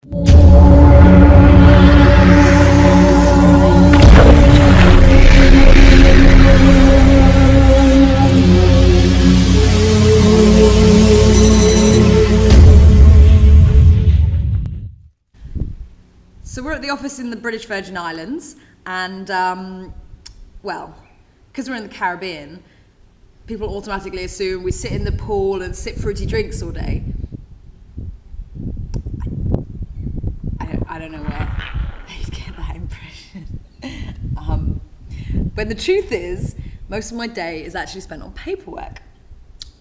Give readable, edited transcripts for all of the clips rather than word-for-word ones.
So we're at the office in the British Virgin Islands, and well, because we're in the Caribbean, people automatically assume we sit in the pool and sip fruity drinks all day. I don't know where they get that impression. But the truth is, most of my day is actually spent on paperwork.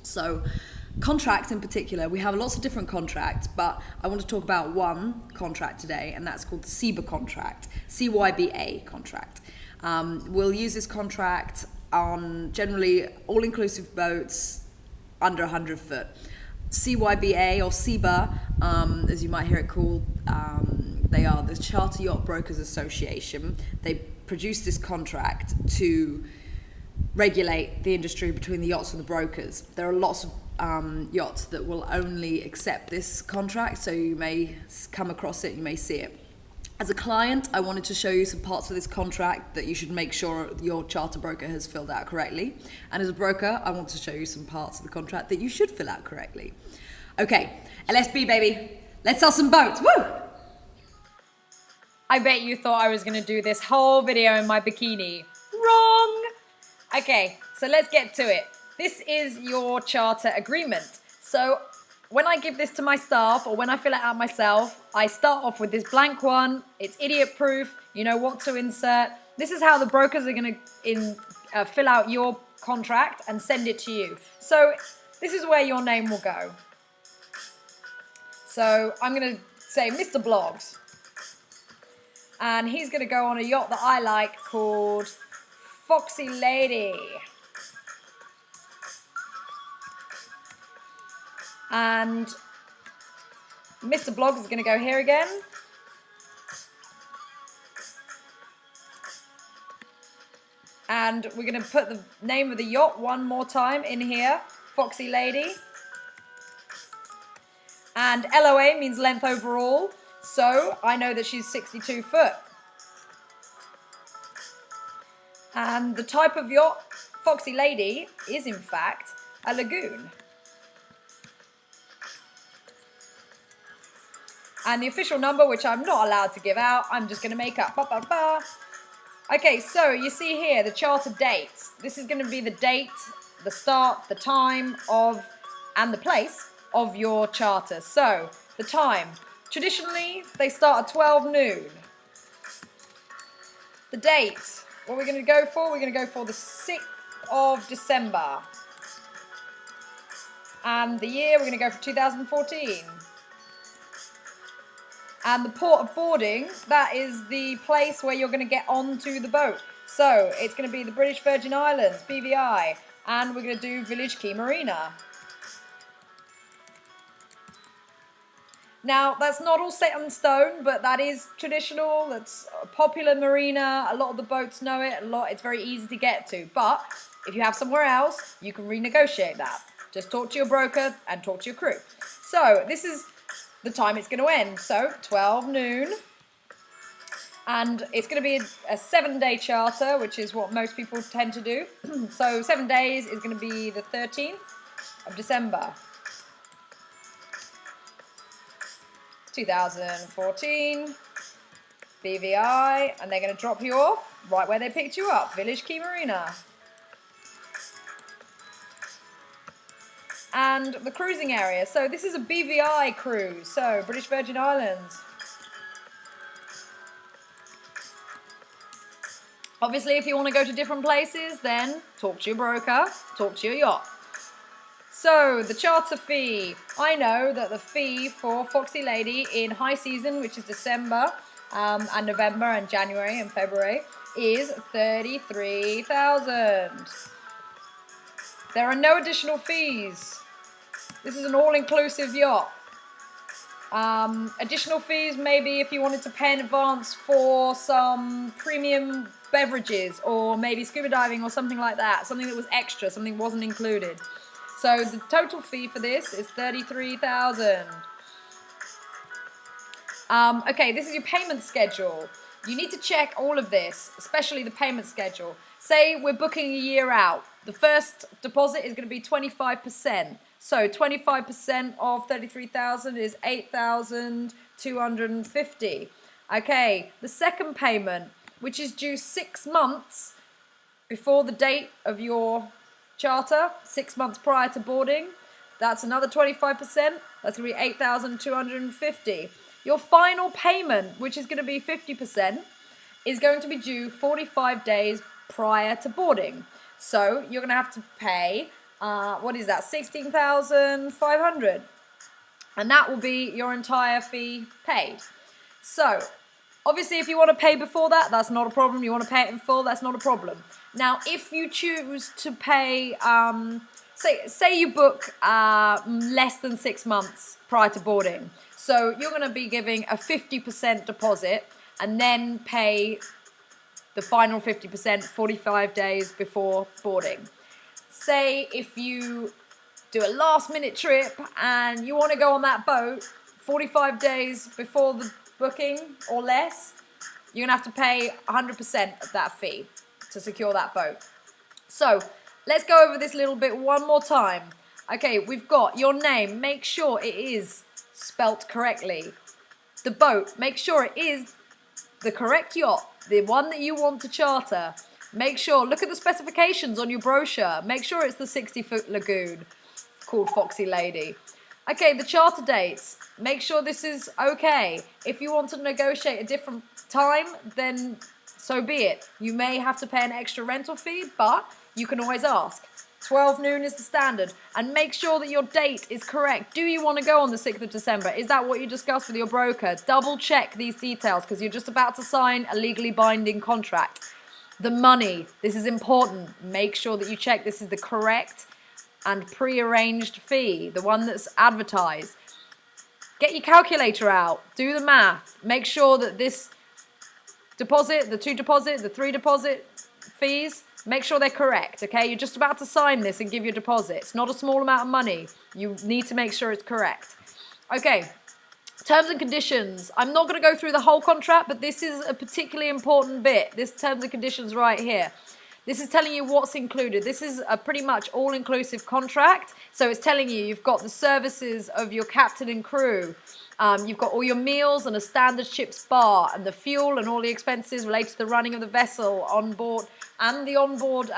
So contracts in particular, we have lots of different contracts, but I want to talk about one contract today, and that's called the CYBA contract, CYBA contract. We'll use this contract on generally all-inclusive boats under 100 foot. CYBA or CYBA, as you might hear it called, they are the Charter Yacht Brokers Association. They produced this contract to regulate the industry between the yachts and the brokers. There are lots of yachts that will only accept this contract, so you may come across it, you may see it. As a client, I wanted to show you some parts of this contract that you should make sure your charter broker has filled out correctly. And as a broker, I want to show you some parts of the contract that you should fill out correctly. Okay, LSB baby, let's sell some boats, woo! I bet you thought I was gonna do this whole video in my bikini. Wrong! Okay, so let's get to it. This is your charter agreement. So when I give this to my staff or when I fill it out myself, I start off with this blank one. It's idiot proof. You know what to insert. This is how the brokers are going to fill out your contract and send it to you. So this is where your name will go. So I'm going to say Mr. Blogs. And he's going to go on a yacht that I like called Foxy Lady. And Mr. Blogs is going to go here again. And we're going to put the name of the yacht one more time in here, Foxy Lady. And LOA means length overall, so I know that she's 62 foot. And the type of yacht, Foxy Lady, is in fact a lagoon. And the official number, which I'm not allowed to give out, I'm just going to make up. Ba, ba, ba. Okay, so you see here the charter dates. This is going to be the date, the start, the time of, and the place of your charter. So, the time. Traditionally, they start at 12 noon. The date. What we're going to go for? We're going to go for the 6th of December. And the year, we're going to go for 2014. And the port of boarding, that is the place where you're going to get onto the boat. So, it's going to be the British Virgin Islands, BVI, and we're going to do Village Key Marina. Now, that's not all set in stone, but that is traditional, that's a popular marina, a lot of the boats know it, it's very easy to get to. But, if you have somewhere else, you can renegotiate that. Just talk to your broker and talk to your crew. So, this is the time it's going to end. So 12 noon, and it's going to be a 7-day charter, which is what most people tend to do. So 7 days is going to be the 13th of December 2014, BVI, and they're going to drop you off right where they picked you up, Village Key Marina. And the cruising area. So this is a BVI cruise, so British Virgin Islands. Obviously, if you want to go to different places, then talk to your broker, talk to your yacht. So, the charter fee. I know that the fee for Foxy Lady in high season, which is December and November and January and February, is $33,000. There are no additional fees. This is an all-inclusive yacht. Additional fees maybe if you wanted to pay in advance for some premium beverages or maybe scuba diving or something like that. Something that was extra, something wasn't included. So the total fee for this is $33,000. Okay, this is your payment schedule. You need to check all of this, especially the payment schedule. Say we're booking a year out. The first deposit is going to be 25%. So 25% of 33,000 is 8,250. Okay, the second payment, which is due 6 months before the date of your charter, 6 months prior to boarding, that's another 25%. That's going to be 8,250. Your final payment, which is going to be 50%, is going to be due 45 days prior to boarding. So you're going to have to pay, what is that, 16,500. And that will be your entire fee paid. So, obviously if you want to pay before that, that's not a problem. You want to pay it in full, that's not a problem. Now, if you choose to pay, say you book less than 6 months prior to boarding. So you're going to be giving a 50% deposit and then pay the final 50% 45 days before boarding. Say if you do a last minute trip and you want to go on that boat 45 days before the booking or less, you're going to have to pay 100% of that fee to secure that boat. So let's go over this little bit one more time. Okay, we've got your name. Make sure it is spelt correctly. The boat, make sure it is the correct yacht, the one that you want to charter. Make sure, look at the specifications on your brochure. Make sure it's the 60-foot lagoon called Foxy Lady. Okay, the charter dates. Make sure this is okay. If you want to negotiate a different time, then so be it. You may have to pay an extra rental fee, but you can always ask. 12 noon is the standard. And make sure that your date is correct. Do you want to go on the 6th of December? Is that what you discussed with your broker? Double check these details because you're just about to sign a legally binding contract. The money, this is important. Make sure that you check this is the correct and pre-arranged fee, the one that's advertised. Get your calculator out. Do the math. Make sure that this deposit, the 2 deposit, the 3 deposit fees, make sure they're correct, okay? You're just about to sign this and give your deposit. It's not a small amount of money. You need to make sure it's correct. Okay, terms and conditions. I'm not going to go through the whole contract, but this is a particularly important bit. This terms and conditions right here. This is telling you what's included. This is a pretty much all-inclusive contract. So it's telling you you've got the services of your captain and crew. You've got all your meals and a standard ship's bar and the fuel and all the expenses related to the running of the vessel on board, and the onboard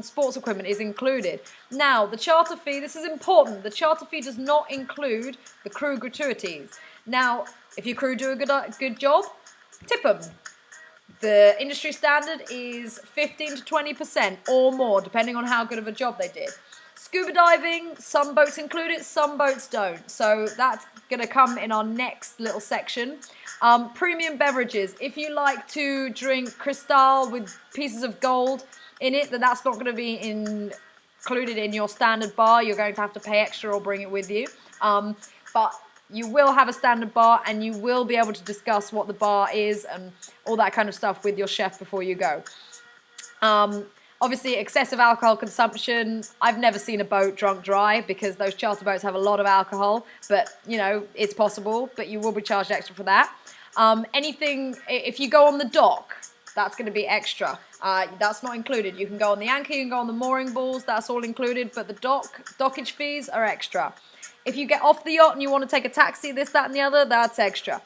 sports equipment is included. Now, the charter fee, this is important. The charter fee does not include the crew gratuities. Now, if your crew do a good job, tip them. The industry standard is 15 to 20% or more, depending on how good of a job they did. Scuba diving, some boats include it, some boats don't. So that's going to come in our next little section. Premium beverages. If you like to drink Cristal with pieces of gold in it, then that's not going to be included in your standard bar. You're going to have to pay extra or bring it with you. But you will have a standard bar and you will be able to discuss what the bar is and all that kind of stuff with your chef before you go. Obviously, excessive alcohol consumption. I've never seen a boat drunk dry because those charter boats have a lot of alcohol, but, you know, it's possible, but you will be charged extra for that. Anything, if you go on the dock, that's going to be extra. That's not included. You can go on the anchor, you can go on the mooring balls, that's all included, but the dockage fees are extra. If you get off the yacht and you want to take a taxi, this, that, and the other, that's extra.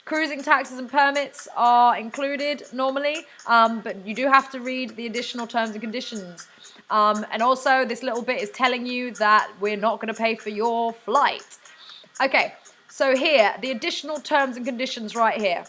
Cruising taxes and permits are included normally, but you do have to read the additional terms and conditions. And also, this little bit is telling you that we're not going to pay for your flight. Okay, so here, the additional terms and conditions right here.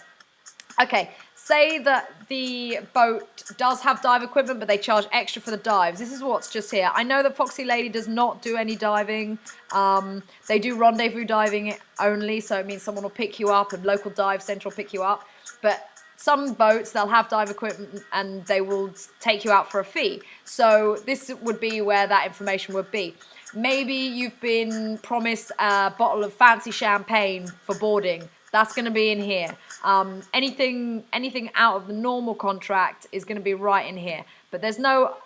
Okay, say that the boat does have dive equipment, but they charge extra for the dives. This is what's just here. I know that Foxy Lady does not do any diving. They do rendezvous diving only, so it means someone will pick you up and local dive centre will pick you up. But some boats, they'll have dive equipment and they will take you out for a fee. So this would be where that information would be. Maybe you've been promised a bottle of fancy champagne for boarding. That's going to be in here. Anything out of the normal contract is going to be right in here. But there's no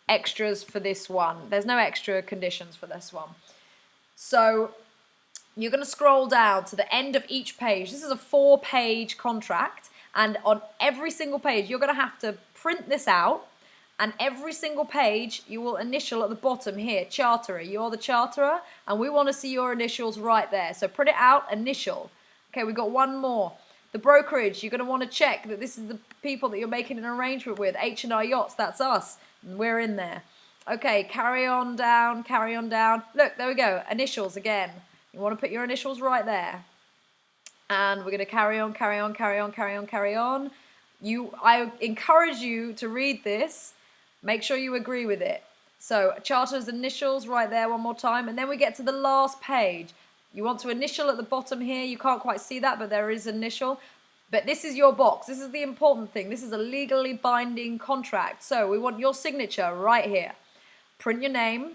extras for this one. There's no extra conditions for this one. So you're going to scroll down to the end of each page. This is a 4-page contract, and on every single page, you're going to have to print this out, and every single page, you will initial at the bottom here, charterer. You're the charterer, and we want to see your initials right there. So print it out, initial. Okay, we've got one more. The brokerage, you're going to want to check that this is the people that you're making an arrangement with. H&R Yachts, that's us, and we're in there. Okay, carry on down, carry on down. Look, there we go, initials again. You want to put your initials right there. And we're going to carry on, carry on, carry on, carry on, carry on. I encourage you to read this. Make sure you agree with it. So, charter's initials right there one more time. And then we get to the last page. You want to initial at the bottom here. You can't quite see that, but there is initial. But this is your box. This is the important thing. This is a legally binding contract. So, we want your signature right here. Print your name.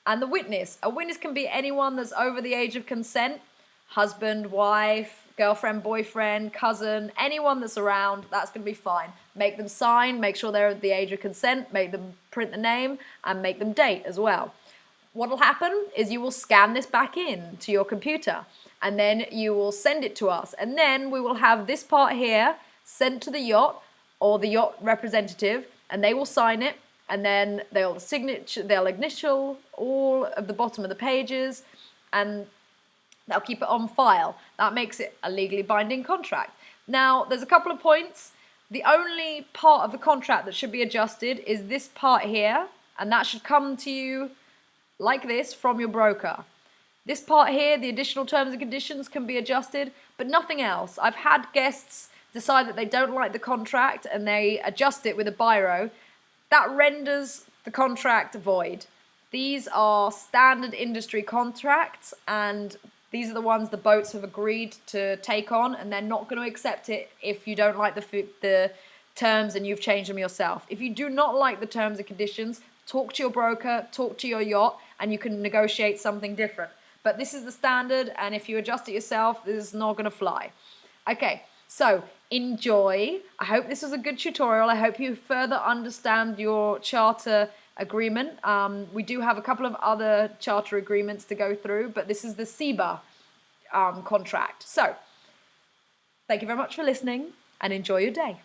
And the witness. A witness can be anyone that's over the age of consent. Husband, wife, girlfriend, boyfriend, cousin, anyone that's around, that's going to be fine. Make them sign, make sure they're at the age of consent, make them print the name, and make them date as well. What will happen is you will scan this back in to your computer, and then you will send it to us. And then we will have this part here sent to the yacht or the yacht representative, and they will sign it. And then they'll initial all of the bottom of the pages, and they'll keep it on file. That makes it a legally binding contract. Now, there's a couple of points. The only part of the contract that should be adjusted is this part here, and that should come to you like this from your broker. This part here, the additional terms and conditions, can be adjusted, but nothing else. I've had guests decide that they don't like the contract and they adjust it with a biro. That renders the contract void. These are standard industry contracts, and these are the ones the boats have agreed to take on, and they're not going to accept it if you don't like the terms and you've changed them yourself. If you do not like the terms and conditions, talk to your broker, talk to your yacht, and you can negotiate something different. But this is the standard, and if you adjust it yourself, this is not going to fly. Okay, so enjoy. I hope this was a good tutorial. I hope you further understand your charter agreement. We do have a couple of other charter agreements to go through, but this is the CYBA contract. So, thank you very much for listening, and enjoy your day.